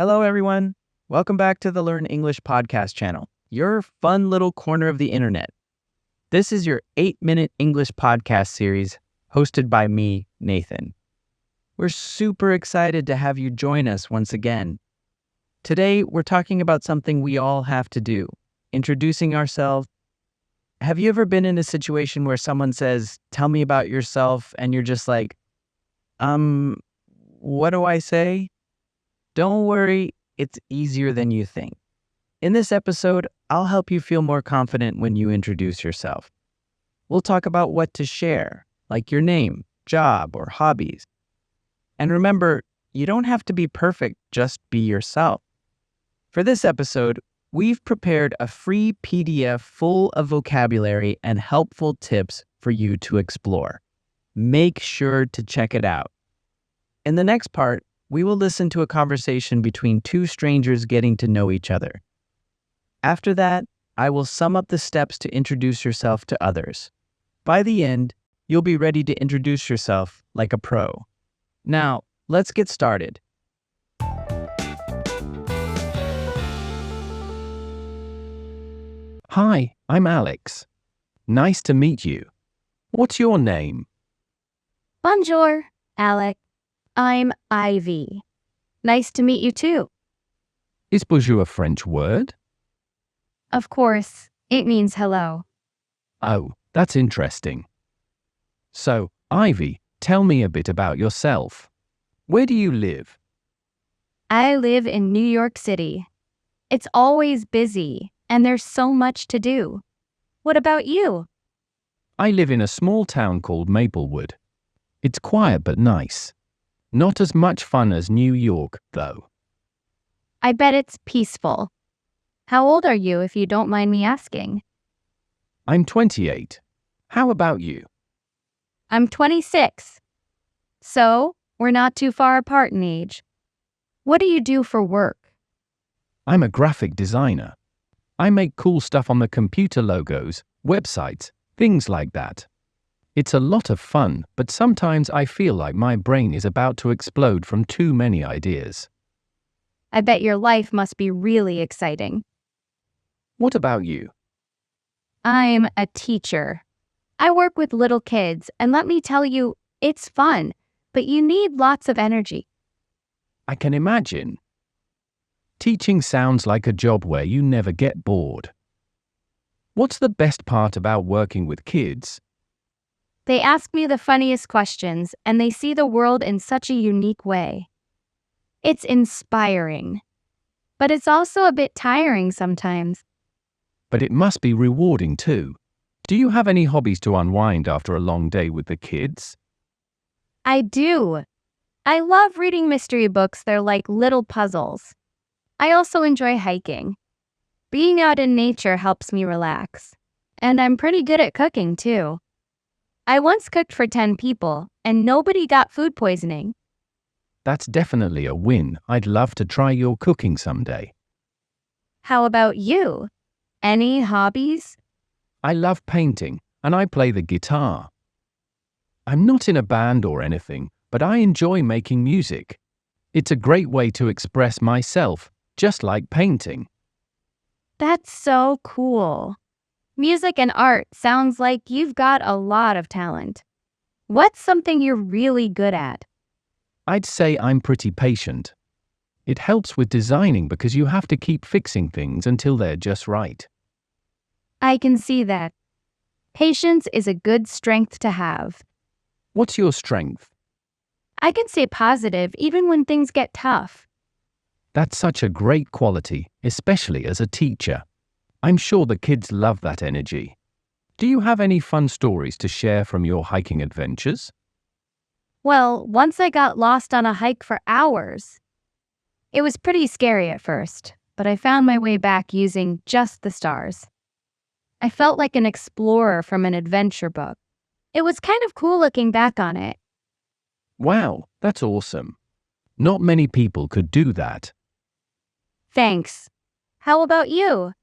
Hello, everyone. Welcome back to the Learn English podcast channel, your fun little corner of the internet. This is your 8-minute English podcast series hosted by me, Nathan. We're super excited to have you join us once again. Today, we're talking about something we all have to do, introducing ourselves. Have you ever been in a situation where someone says, "Tell me about yourself," and you're just like, what do I say? Don't worry, it's easier than you think. In this episode, I'll help you feel more confident when you introduce yourself. We'll talk about what to share, like your name, job, or hobbies. And remember, you don't have to be perfect, just be yourself. For this episode, we've prepared a free PDF full of vocabulary and helpful tips for you to explore. Make sure to check it out. In the next part, we will listen to a conversation between two strangers getting to know each other. After that, I will sum up the steps to introduce yourself to others. By the end, you'll be ready to introduce yourself like a pro. Now, let's get started. Hi, I'm Alex. Nice to meet you. What's your name? Bonjour, Alec. I'm Ivy. Nice to meet you too. Is bonjour a French word? Of course, it means hello. Oh, that's interesting. So, Ivy, tell me a bit about yourself. Where do you live? I live in New York City. It's always busy, and there's so much to do. What about you? I live in a small town called Maplewood. It's quiet but nice. Not as much fun as New York, though. I bet it's peaceful. How old are you, if you don't mind me asking? I'm 28. How about you? I'm 26. So, we're not too far apart in age. What do you do for work? I'm a graphic designer. I make cool stuff on the computer, logos, websites, things like that. It's a lot of fun, but sometimes I feel like my brain is about to explode from too many ideas. I bet your life must be really exciting. What about you? I'm a teacher. I work with little kids, and let me tell you, it's fun, but you need lots of energy. I can imagine. Teaching sounds like a job where you never get bored. What's the best part about working with kids? They ask me the funniest questions, and they see the world in such a unique way. It's inspiring, but it's also a bit tiring sometimes. But it must be rewarding too. Do you have any hobbies to unwind after a long day with the kids? I do. I love reading mystery books. They're like little puzzles. I also enjoy hiking. Being out in nature helps me relax. And I'm pretty good at cooking too. I once cooked for 10 people, and nobody got food poisoning. That's definitely a win. I'd love to try your cooking someday. How about you? Any hobbies? I love painting, and I play the guitar. I'm not in a band or anything, but I enjoy making music. It's a great way to express myself, just like painting. That's so cool. Music and art sounds like you've got a lot of talent. What's something you're really good at? I'd say I'm pretty patient. It helps with designing because you have to keep fixing things until they're just right. I can see that. Patience is a good strength to have. What's your strength? I can stay positive even when things get tough. That's such a great quality, especially as a teacher. I'm sure the kids love that energy. Do you have any fun stories to share from your hiking adventures? Well, once I got lost on a hike for hours. It was pretty scary at first, but I found my way back using just the stars. I felt like an explorer from an adventure book. It was kind of cool looking back on it. Wow, that's awesome. Not many people could do that. Thanks. How about you?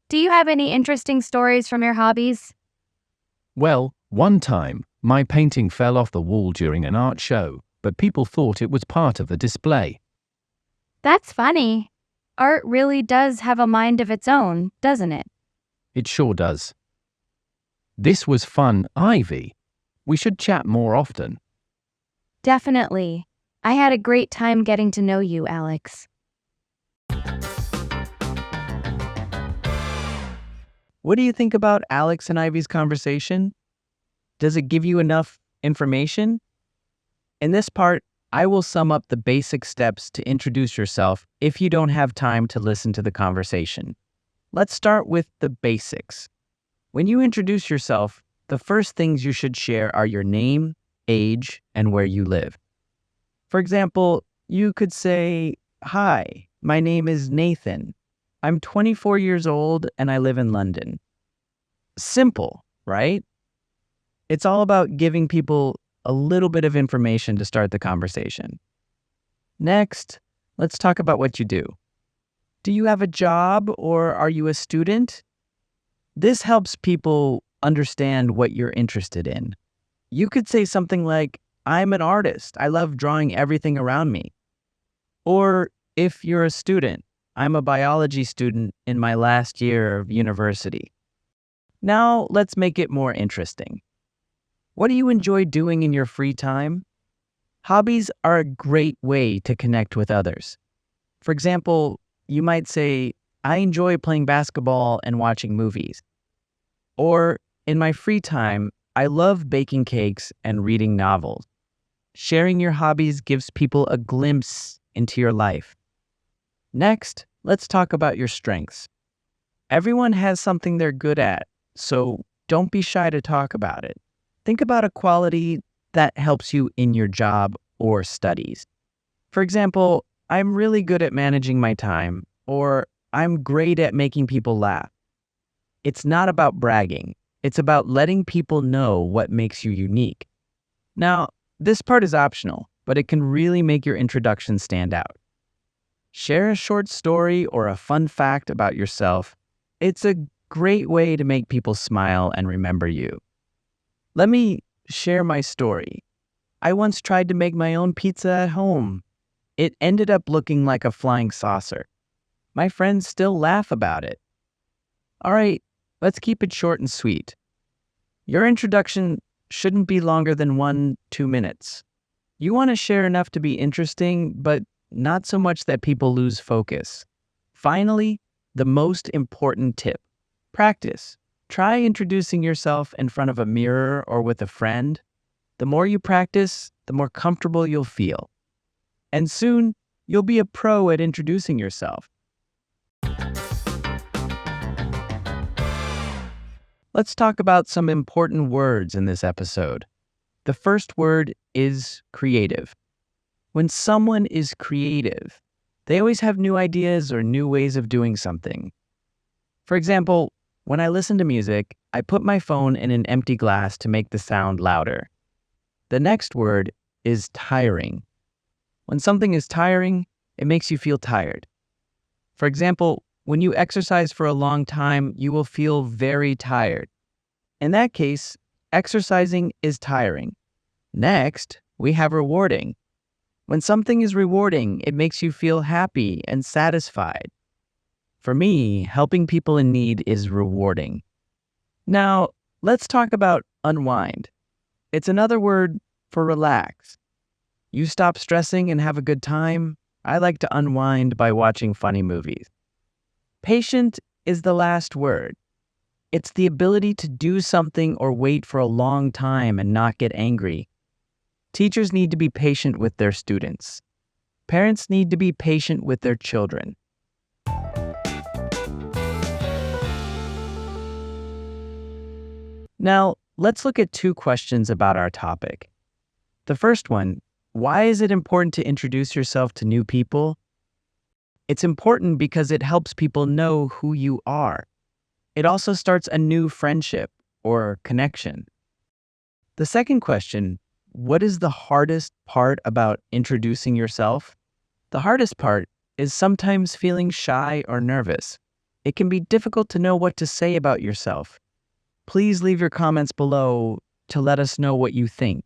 Do you have any interesting stories from your hobbies? Well, one time, my painting fell off the wall during an art show, but people thought it was part of the display. That's funny. Art really does have a mind of its own, doesn't it? It sure does. This was fun, Ivy. We should chat more often. Definitely. I had a great time getting to know you, Alex. What do you think about Alex and Ivy's conversation? Does it give you enough information? In this part, I will sum up the basic steps to introduce yourself if you don't have time to listen to the conversation. Let's start with the basics. When you introduce yourself, the first things you should share are your name, age, and where you live. For example, you could say, "Hi, my name is Nathan. I'm 24 years old and I live in London." Simple, right? It's all about giving people a little bit of information to start the conversation. Next, let's talk about what you do. Do you have a job or are you a student? This helps people understand what you're interested in. You could say something like, "I'm an artist. I love drawing everything around me." Or if you're a student, "I'm a biology student in my last year of university." Now, let's make it more interesting. What do you enjoy doing in your free time? Hobbies are a great way to connect with others. For example, you might say, "I enjoy playing basketball and watching movies." Or, "In my free time, I love baking cakes and reading novels." Sharing your hobbies gives people a glimpse into your life. Next, let's talk about your strengths. Everyone has something they're good at, so don't be shy to talk about it. Think about a quality that helps you in your job or studies. For example, "I'm really good at managing my time," or "I'm great at making people laugh." It's not about bragging. It's about letting people know what makes you unique. Now, this part is optional, but it can really make your introduction stand out. Share a short story or a fun fact about yourself. It's a great way to make people smile and remember you. Let me share my story. I once tried to make my own pizza at home. It ended up looking like a flying saucer. My friends still laugh about it. All right, let's keep it short and sweet. Your introduction shouldn't be longer than 1-2 minutes. You want to share enough to be interesting, but not so much that people lose focus. Finally, the most important tip: practice. Try introducing yourself in front of a mirror or with a friend. The more you practice, the more comfortable you'll feel. And soon, you'll be a pro at introducing yourself. Let's talk about some important words in this episode. The first word is creative. When someone is creative, they always have new ideas or new ways of doing something. For example, when I listen to music, I put my phone in an empty glass to make the sound louder. The next word is tiring. When something is tiring, it makes you feel tired. For example, when you exercise for a long time, you will feel very tired. In that case, exercising is tiring. Next, we have rewarding. When something is rewarding, it makes you feel happy and satisfied. For me, helping people in need is rewarding. Now, let's talk about unwind. It's another word for relax. You stop stressing and have a good time. I like to unwind by watching funny movies. Patient is the last word. It's the ability to do something or wait for a long time and not get angry. Teachers need to be patient with their students. Parents need to be patient with their children. Now, let's look at 2 questions about our topic. The first one, why is it important to introduce yourself to new people? It's important because it helps people know who you are. It also starts a new friendship or connection. The second question, what is the hardest part about introducing yourself? The hardest part is sometimes feeling shy or nervous. It can be difficult to know what to say about yourself. Please leave your comments below to let us know what you think.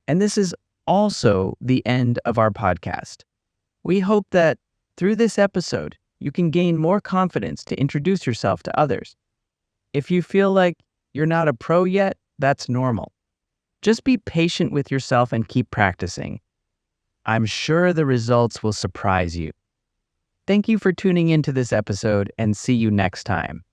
And this is also the end of our podcast. We hope that through this episode, you can gain more confidence to introduce yourself to others. If you feel like you're not a pro yet, that's normal. Just be patient with yourself and keep practicing. I'm sure the results will surprise you. Thank you for tuning into this episode, and see you next time.